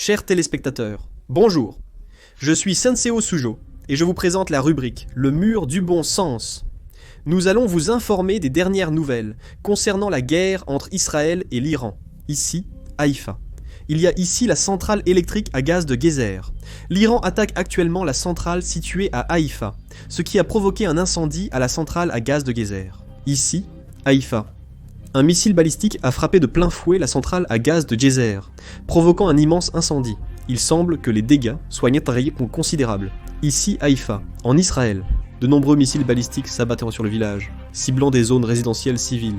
Chers téléspectateurs, bonjour. Je suis Senseo Sujo et je vous présente la rubrique Le mur du bon sens. Nous allons vous informer des dernières nouvelles concernant la guerre entre Israël et l'Iran, ici, Haïfa. Il y a ici la centrale électrique à gaz de Gézer. L'Iran attaque actuellement la centrale située à Haïfa, ce qui a provoqué un incendie à la centrale à gaz de Gézer. Ici, Haïfa. Un missile balistique a frappé de plein fouet la centrale à gaz de Gézer, provoquant un immense incendie. Il semble que les dégâts soient considérables. Ici, Haïfa, en Israël. De nombreux missiles balistiques s'abattent sur le village, ciblant des zones résidentielles civiles.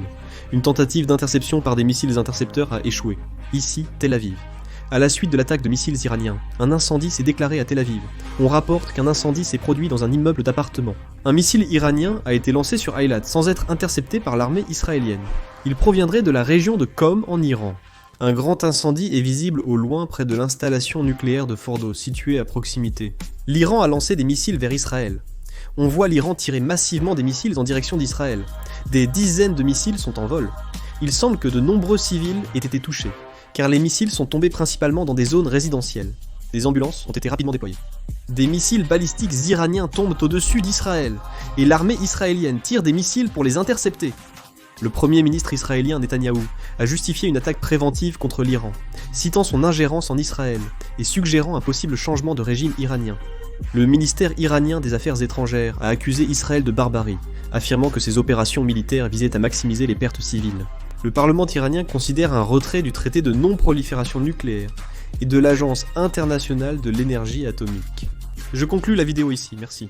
Une tentative d'interception par des missiles intercepteurs a échoué. Ici, Tel Aviv. À la suite de l'attaque de missiles iraniens, un incendie s'est déclaré à Tel Aviv. On rapporte qu'un incendie s'est produit dans un immeuble d'appartements. Un missile iranien a été lancé sur Eilat sans être intercepté par l'armée israélienne. Il proviendrait de la région de Qom en Iran. Un grand incendie est visible au loin près de l'installation nucléaire de Fordo, située à proximité. L'Iran a lancé des missiles vers Israël. On voit l'Iran tirer massivement des missiles en direction d'Israël. Des dizaines de missiles sont en vol. Il semble que de nombreux civils aient été touchés, car les missiles sont tombés principalement dans des zones résidentielles. Des ambulances ont été rapidement déployées. Des missiles balistiques iraniens tombent au-dessus d'Israël, et l'armée israélienne tire des missiles pour les intercepter. Le premier ministre israélien Netanyahou a justifié une attaque préventive contre l'Iran, citant son ingérence en Israël et suggérant un possible changement de régime iranien. Le ministère iranien des Affaires étrangères a accusé Israël de barbarie, affirmant que ses opérations militaires visaient à maximiser les pertes civiles. Le Parlement iranien considère un retrait du traité de non-prolifération nucléaire et de l'Agence internationale de l'énergie atomique. Je conclus la vidéo ici, merci.